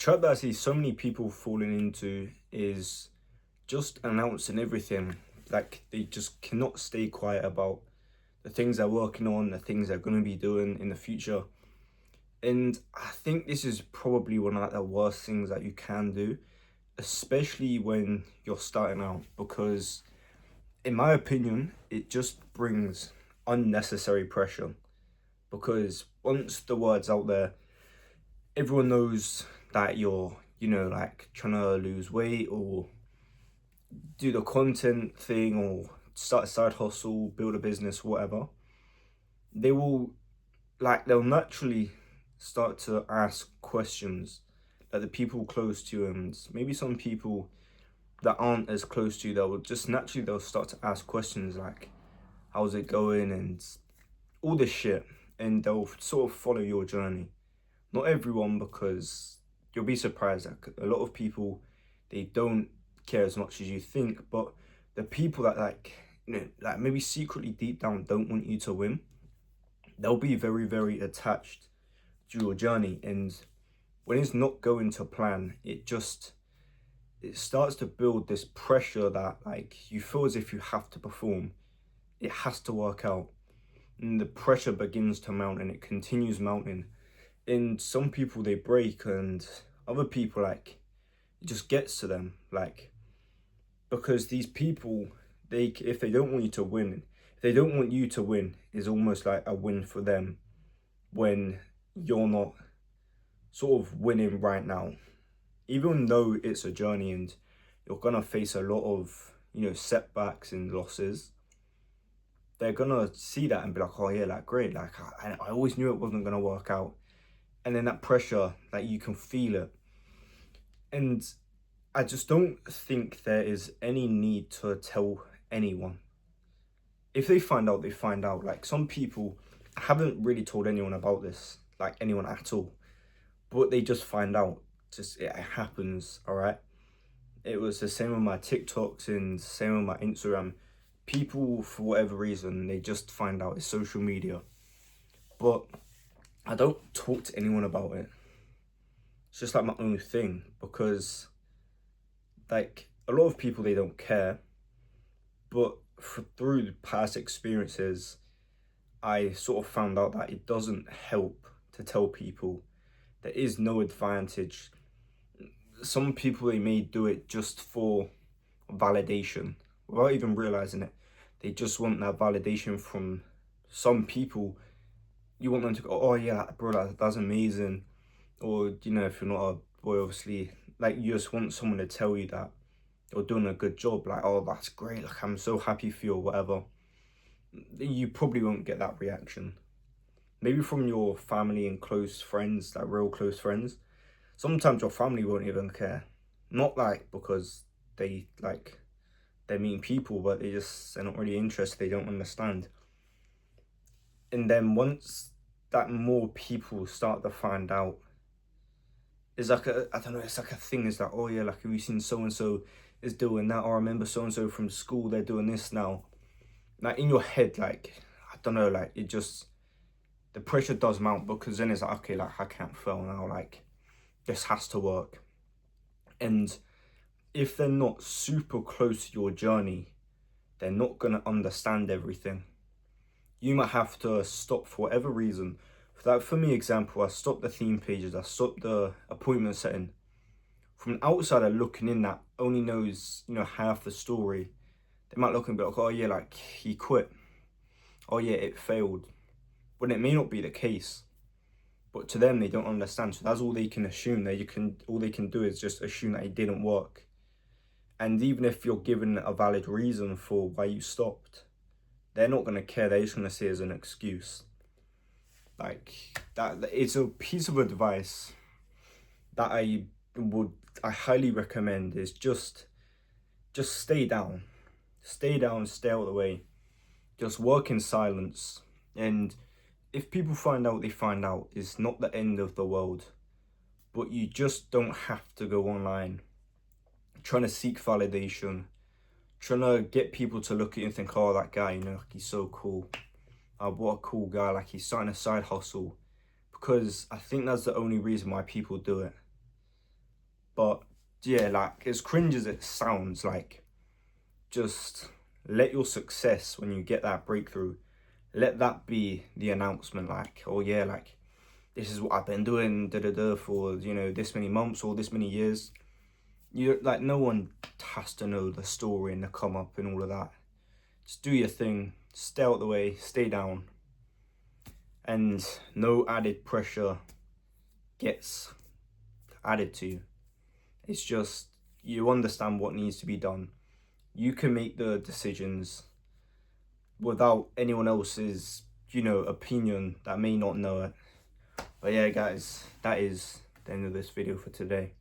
trap that I see so many people falling into is just announcing everything. Like they just cannot stay quiet about the things they're working on, the things they're going to be doing in the future. And I think this is probably one of like, the worst things that you can do, especially when you're starting out, because in my opinion, it just brings unnecessary pressure. Because once the word's out there, everyone knows that you're, like trying to lose weight or do the content thing or start a side hustle, build a business, whatever. They will, they'll naturally start to ask questions that the people close to you, and maybe some people that aren't as close to you, they'll start to ask questions like, how's it going? And all this shit. And they'll sort of follow your journey. Not everyone, because you'll be surprised that a lot of people, they don't care as much as you think, but the people that like maybe secretly deep down don't want you to win, they'll be very, very attached to your journey. And when it's not going to plan, it starts to build this pressure that like you feel as if you have to perform. It has to work out. And the pressure begins to mount and it continues mounting. And some people they break, and other people like it just gets to them, like, because these people, they if they don't want you to win, if they don't want you to win, is almost like a win for them when you're not sort of winning right now. Even though it's a journey and you're gonna face a lot of setbacks and losses, they're gonna see that and be like, oh yeah, like great, like I always knew it wasn't gonna work out. And then that pressure, like you can feel it. And I just don't think there is any need to tell anyone. If they find out, they find out. Like some people haven't really told anyone about this, like anyone at all, but they just find out. Just it happens, all right? It was the same with my TikToks and same with my Instagram. People, for whatever reason, they just find out it's social media. But I don't talk to anyone about it. It's just like my own thing, because like a lot of people they don't care, but through the past experiences I sort of found out that it doesn't help to tell people. There is no advantage. Some people they may do it just for validation without even realizing it. They just want that validation from some people. You want them to go, oh yeah, bro, that's amazing. Or if you're not a boy, obviously, like you just want someone to tell you that you're doing a good job, like, oh, that's great, like I'm so happy for you or whatever. You probably won't get that reaction. Maybe from your family and close friends, like real close friends. Sometimes your family won't even care. Not like because they're mean people, but they're not really interested, they don't understand. And then once that more people start to find out, it's like I don't know, it's like a thing, is that, oh yeah, like have you seen so and so is doing that, or I remember so and so from school, they're doing this now. Like in your head, like I don't know, like it just, the pressure does mount, because then it's like, okay, like I can't fail now, like this has to work. And if they're not super close to your journey, they're not gonna understand everything. You might have to stop for whatever reason. For me, example, I stopped the theme pages, I stopped the appointment setting. From an outsider looking in that only knows, half the story, they might look and be like, oh yeah, like he quit. Oh yeah, it failed. When it may not be the case. But to them, they don't understand. So that's all they can assume. All they can do is just assume that it didn't work. And even if you're given a valid reason for why you stopped, they're not gonna care. They're just gonna see it as an excuse. Like that, it's a piece of advice that I highly recommend, is just stay down, stay out of the way, just work in silence. And if people find out, they find out. It's not the end of the world. But you just don't have to go online trying to seek validation, trying to get people to look at you and think, oh, that guy, like he's so cool. What a cool guy, like he's starting a side hustle. Because I think that's the only reason why people do it. But yeah, like as cringe as it sounds, like just let your success when you get that breakthrough, let that be the announcement. Like, oh yeah, like this is what I've been doing for, you know, this many months or this many years. You like, no one has to know the story and the come up and all of that. Just do your thing, stay out the way, stay down, and no added pressure gets added to you. It's just, you understand what needs to be done. You can make the decisions without anyone else's, you know, opinion that may not know it. But yeah, guys, that is the end of this video for today.